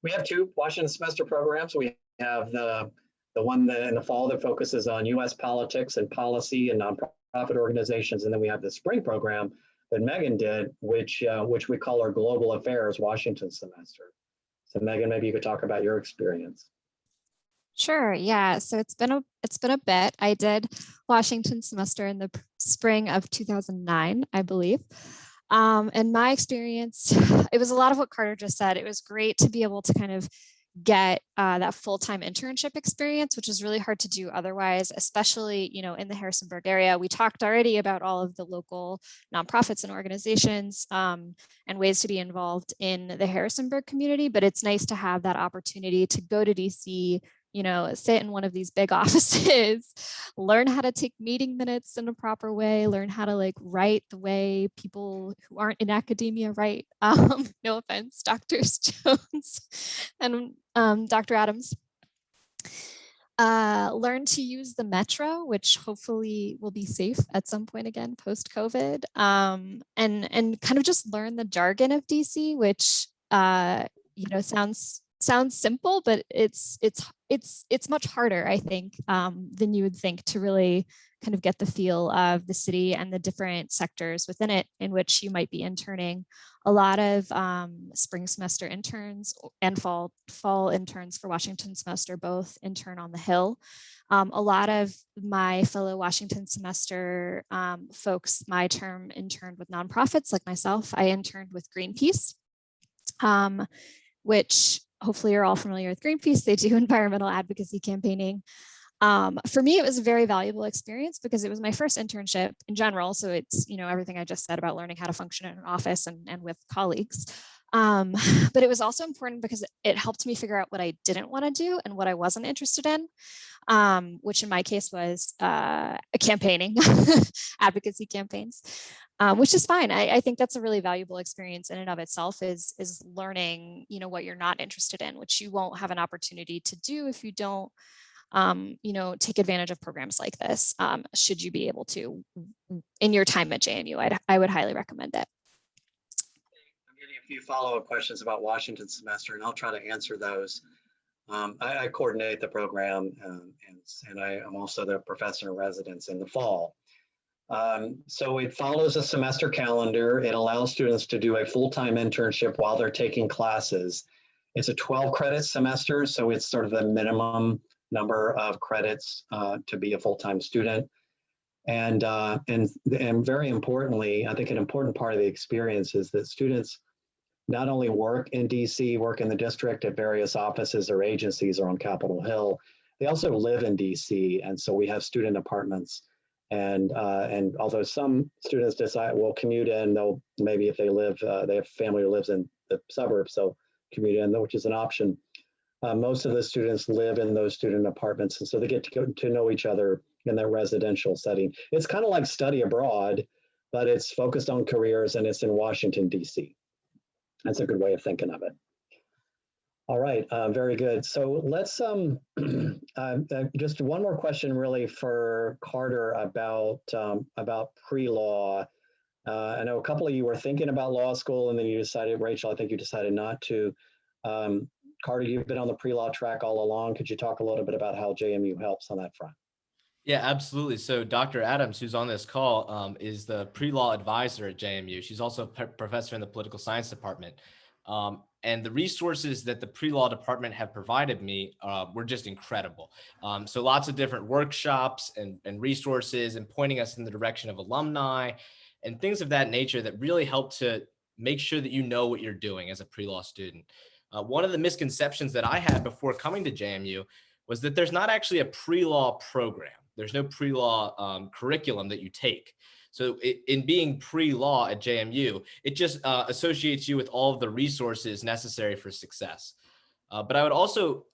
we have two Washington semester programs. We have the one that in the fall that focuses on US politics and policy and nonprofit organizations. And then we have the spring program that Meagan did, which we call our Global Affairs Washington semester. So Meagan, maybe you could talk about your experience. Sure. Yeah. So it's been a bit. I did Washington semester in the spring of 2009, I believe. And my experience, it was a lot of what Carter just said. It was great to be able to kind of get that full-time internship experience, which is really hard to do otherwise, especially, in the Harrisonburg area. We talked already about all of the local nonprofits and organizations and ways to be involved in the Harrisonburg community, but it's nice to have that opportunity to go to DC, sit in one of these big offices, learn how to take meeting minutes in a proper way, learn how to write the way people who aren't in academia write. No offense, Drs. Jones and Dr. Adams. Learn to use the metro, which hopefully will be safe at some point again post-COVID, and kind of just learn the jargon of DC, which sounds sounds simple, but it's much harder, I think, than you would think to really kind of get the feel of the city and the different sectors within it in which you might be interning. A lot of spring semester interns and fall interns for Washington semester both intern on the Hill. A lot of my fellow Washington semester folks, my term interned with nonprofits like myself. I interned with Greenpeace, which hopefully you're all familiar with Greenpeace. They do environmental advocacy campaigning. For me, it was a very valuable experience because it was my first internship in general. So it's, everything I just said about learning how to function in an office and with colleagues. But it was also important because it helped me figure out what I didn't want to do and what I wasn't interested in, which in my case was campaigning, advocacy campaigns, which is fine. I think that's a really valuable experience in and of itself is learning, what you're not interested in, which you won't have an opportunity to do if you don't take advantage of programs like this, should you be able to in your time at JMU. I would highly recommend it. I'm getting a few follow-up questions about Washington semester, and I'll try to answer those. I coordinate the program, and I am also the professor in residence in the fall. So it follows a semester calendar. It allows students to do a full-time internship while they're taking classes. It's a 12-credit semester, so it's sort of the minimum number of credits to be a full-time student. And very importantly, I think an important part of the experience is that students not only work in DC, work in the district at various offices or agencies or on Capitol Hill, they also live in DC. And so we have student apartments. And although some students decide, well, commute in, they'll maybe if they live, they have family who lives in the suburbs, so commute in, which is an option. Most of the students live in those student apartments, and so they get to know each other in their residential setting. It's kind of like study abroad, but it's focused on careers and it's in Washington, DC. That's a good way of thinking of it. All right, very good. So let's just one more question really for Carter about pre-law. I know a couple of you were thinking about law school and then you decided, Rachel, I think you decided not to. Carter, you've been on the pre-law track all along. Could you talk a little bit about how JMU helps on that front? Yeah, absolutely. So Dr. Adams, who's on this call, is the pre-law advisor at JMU. She's also a professor in the political science department. And the resources that the pre-law department have provided me were just incredible. So lots of different workshops and resources and pointing us in the direction of alumni and things of that nature that really help to make sure that you know what you're doing as a pre-law student. One of the misconceptions that I had before coming to JMU was that there's not actually a pre-law program. There's no pre-law curriculum that you take. So in being pre-law at JMU, it just associates you with all of the resources necessary for success. But I would also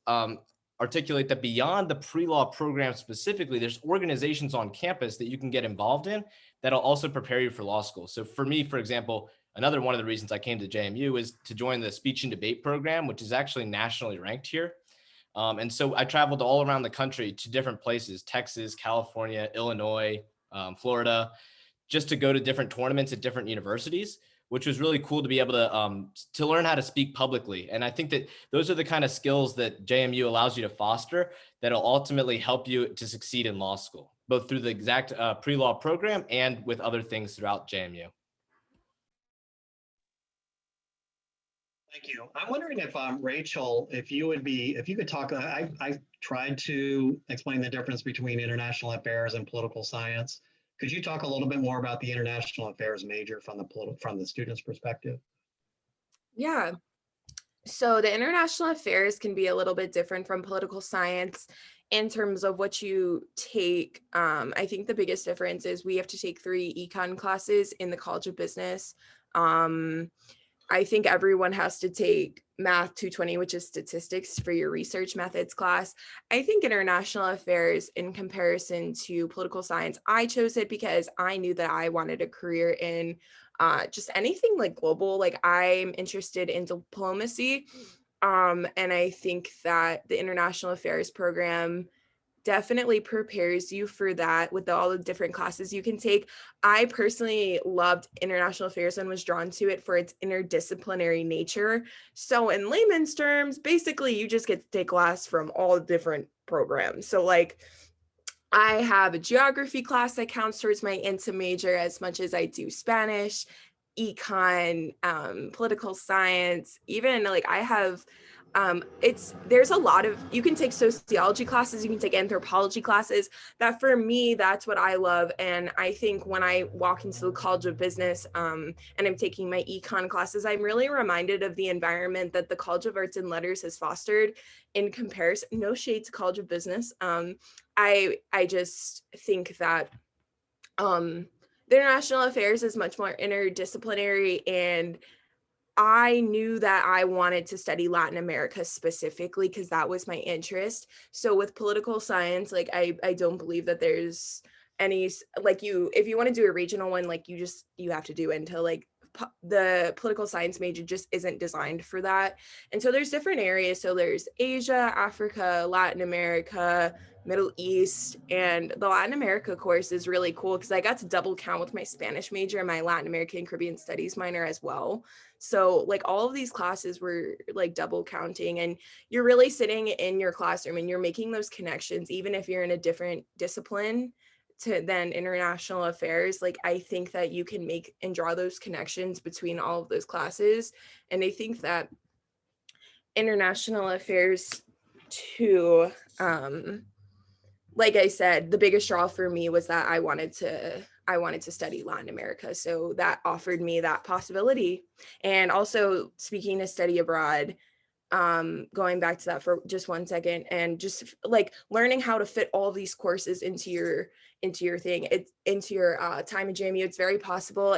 articulate that beyond the pre-law program specifically, there's organizations on campus that you can get involved in that'll also prepare you for law school. So for me, for example, another one of the reasons I came to JMU is to join the speech and debate program, which is actually nationally ranked here. And so I traveled all around the country to different places, Texas, California, Illinois, Florida, just to go to different tournaments at different universities, which was really cool to be able to learn how to speak publicly. And I think that those are the kind of skills that JMU allows you to foster that'll ultimately help you to succeed in law school, both through the exact pre-law program and with other things throughout JMU. Thank you. I'm wondering if Rachel, if you could talk, I tried to explain the difference between international affairs and political science. Could you talk a little bit more about the international affairs major from the student's perspective? Yeah. So the international affairs can be a little bit different from political science in terms of what you take. I think the biggest difference is we have to take 3 econ classes in the College of Business. I think everyone has to take Math 220, which is statistics for your research methods class. I think international affairs in comparison to political science, I chose it because I knew that I wanted a career in just anything like global. Like I'm interested in diplomacy. And I think that the international affairs program definitely prepares you for that with all the different classes you can take. I personally loved international affairs and was drawn to it for its interdisciplinary nature. So in layman's terms, basically you just get to take class from all the different programs. So like I have a geography class that counts towards my INTA major as much as I do Spanish, econ, political science, even like I have there's a lot of, you can take sociology classes, you can take anthropology classes. That for me, that's what I love. And I think when I walk into the College of Business and I'm taking my econ classes, I'm really reminded of the environment that the College of Arts and Letters has fostered in comparison. No shade to College of Business. I just think that the international affairs is much more interdisciplinary, and I knew that I wanted to study Latin America specifically because that was my interest. So with political science, like I don't believe that there's any, like if you want to do a regional one, like you have to do into like the political science major just isn't designed for that. And so there's different areas. So there's Asia, Africa, Latin America, Middle East, and the Latin America course is really cool because I got to double count with my Spanish major and my Latin American Caribbean Studies minor as well. So like all of these classes were like double counting, and you're really sitting in your classroom and you're making those connections, even if you're in a different discipline to then international affairs. Like I think that you can make and draw those connections between all of those classes. And I think that international affairs too, like I said, the biggest draw for me was that I wanted to study Latin America. So that offered me that possibility. And also speaking of study abroad, going back to that for just 1 second, and just like learning how to fit all these courses into your thing, into your time at JMU, it's very possible.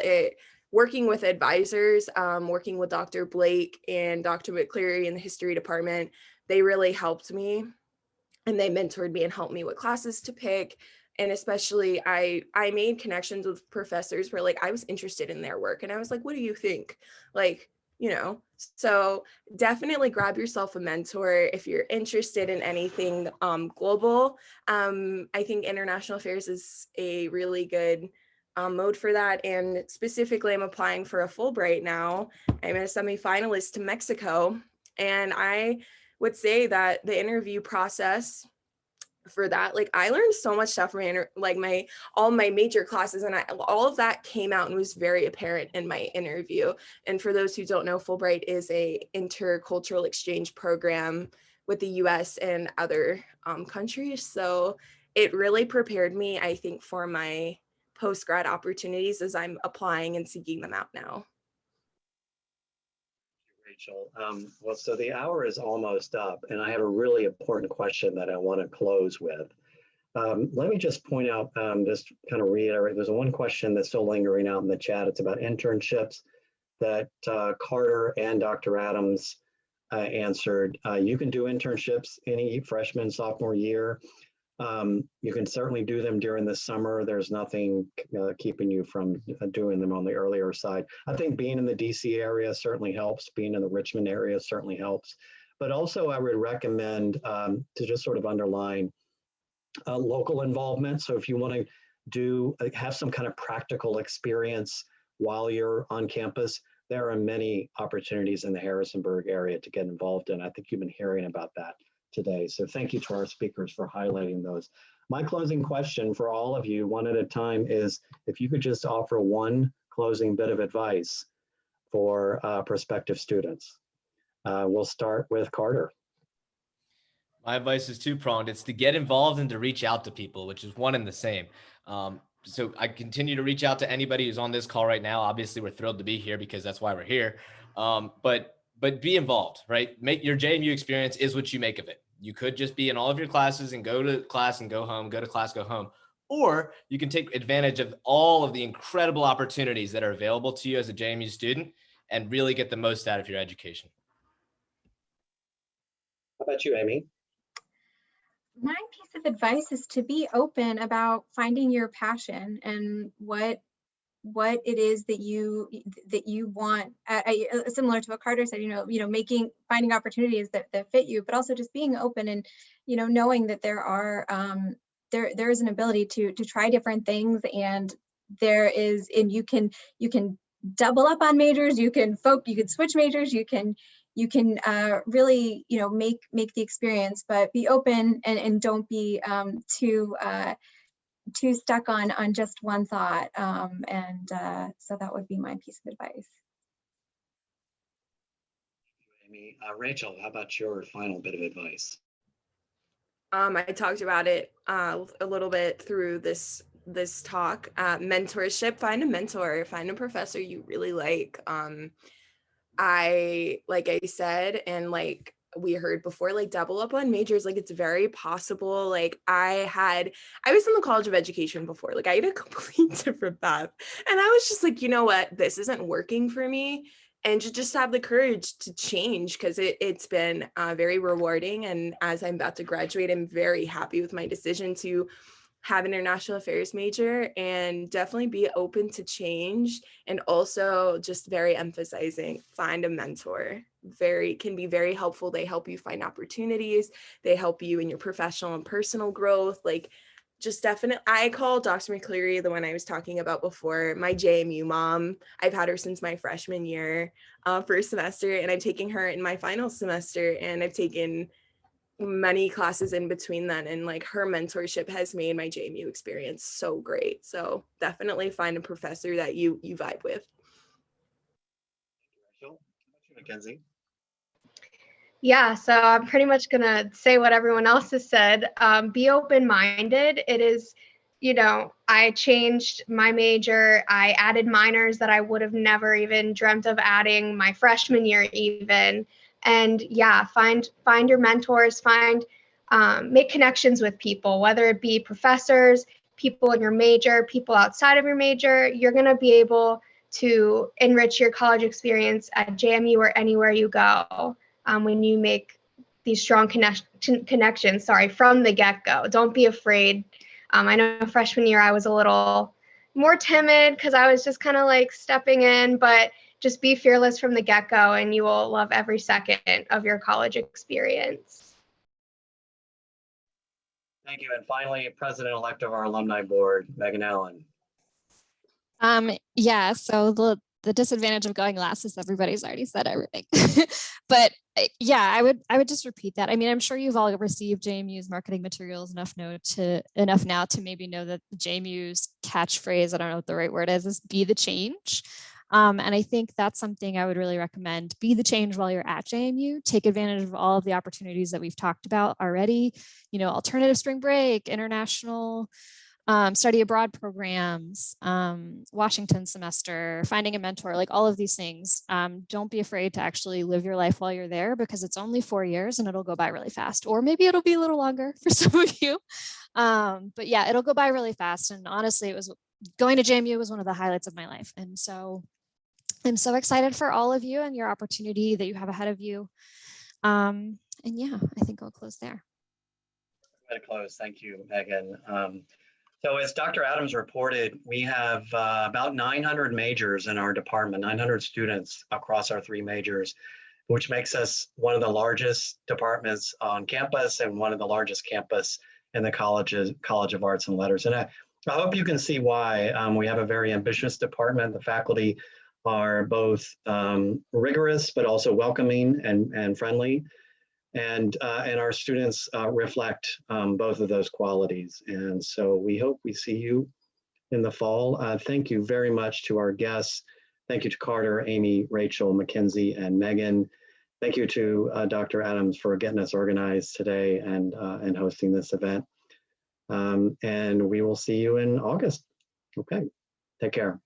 Working with advisors, working with Dr. Blake and Dr. McCleary in the history department, they really helped me. And they mentored me and helped me what classes to pick. And especially I made connections with professors where like I was interested in their work and I was like, what do you think? Like, so definitely grab yourself a mentor if you're interested in anything global. I think international affairs is a really good mode for that. And specifically, I'm applying for a Fulbright now. I'm a semi-finalist to Mexico. And I would say that the interview process for that, like I learned so much stuff from all my major classes, and all of that came out and was very apparent in my interview. And for those who don't know, Fulbright is a intercultural exchange program with the US and other countries. So it really prepared me, I think, for my post-grad opportunities as I'm applying and seeking them out now. Rachel. Well, so the hour is almost up, and I have a really important question that I want to close with. Let me just point out, just kind of reiterate, there's one question that's still lingering out in the chat. It's about internships that Carter and Dr. Adams answered. You can do internships any freshman, sophomore year. You can certainly do them during the summer. There's nothing keeping you from doing them on the earlier side. I think being in the DC area certainly helps. Being in the Richmond area certainly helps. But also I would recommend to just sort of underline local involvement. So if you want to have some kind of practical experience while you're on campus, there are many opportunities in the Harrisonburg area to get involved in. I think you've been hearing about that today. So thank you to our speakers for highlighting those. My closing question for all of you, one at a time, is if you could just offer one closing bit of advice for prospective students. We'll start with Carter. My advice is two-pronged. It's to get involved and to reach out to people, which is one and the same. So I continue to reach out to anybody who's on this call right now. Obviously, we're thrilled to be here because that's why we're here. But be involved, right? Make your JMU experience is what you make of it. You could just be in all of your classes and go to class and go home, go to class, go home. Or you can take advantage of all of the incredible opportunities that are available to you as a JMU student and really get the most out of your education. How about you, Aimee? My piece of advice is to be open about finding your passion and what what it is that you want. Similar to what Carter said, finding opportunities that fit you, but also just being open and knowing that there are there is an ability to try different things, and you can double up on majors, you can switch majors, you can really make the experience, but be open and don't be too stuck on just one thought. So that would be my piece of advice. Aimee. Rachel, how about your final bit of advice? I talked about it a little bit through this talk. Mentorship, find a mentor, find a professor you really like. Like I said, and like we heard before, like double up on majors. Like it's very possible. Like I was in the College of Education before, like I had a complete different path, and I was just like, you know what, this isn't working for me, and just have the courage to change, because it's been very rewarding. And as I'm about to graduate, I'm very happy with my decision to have an international affairs major, and definitely be open to change. And also just very emphasizing, find a mentor. Can be very helpful. They help you find opportunities. They help you in your professional and personal growth. Like just definitely, I call Dr. McCleary, the one I was talking about before, my JMU mom. I've had her since my freshman year, first semester, and I'm taking her in my final semester, and I've taken many classes in between then, and like her mentorship has made my JMU experience so great. So definitely find a professor that you vibe with. Rachel, how about you, Mckenzie? Yeah, so I'm pretty much gonna say what everyone else has said. Be open-minded. It is, I changed my major. I added minors that I would have never even dreamt of adding my freshman year even. And yeah, find your mentors, make connections with people, whether it be professors, people in your major, people outside of your major. You're gonna be able to enrich your college experience at JMU or anywhere you go. When you make these strong connections, from the get-go. Don't be afraid. I know freshman year I was a little more timid because I was just kind of like stepping in, but just be fearless from the get-go, and you will love every second of your college experience. Thank you. And finally, President-elect of our Alumni Board, Meagan Allen. Yeah, so the disadvantage of going last is everybody's already said everything. But yeah, I would just repeat that. I mean, I'm sure you've all received JMU's marketing materials enough now to maybe know that JMU's catchphrase, I don't know what the right word is be the change. And I think that's something I would really recommend. Be the change while you're at JMU. Take advantage of all of the opportunities that we've talked about already. Alternative spring break, international study abroad programs, Washington semester, finding a mentor, like all of these things. Don't be afraid to actually live your life while you're there, because it's only 4 years and it'll go by really fast, or maybe it'll be a little longer for some of you. But yeah, it'll go by really fast. And honestly, going to JMU was one of the highlights of my life. And so I'm so excited for all of you and your opportunity that you have ahead of you. And yeah, I think I'll close there. I'm going to close. Thank you, Meagan. So as Dr. Adams reported, we have about 900 majors in our department, 900 students across our 3 majors, which makes us one of the largest departments on campus and one of the largest campus in the College of Arts and Letters. And I hope you can see why. We have a very ambitious department. The faculty are both rigorous, but also welcoming and friendly. And our students reflect both of those qualities. And so we hope we see you in the fall. Thank you very much to our guests. Thank you to Carter, Aimee, Rachel, Mckenzie, and Meagan. Thank you to Dr. Adams for getting us organized today and hosting this event. And we will see you in August. Okay, take care.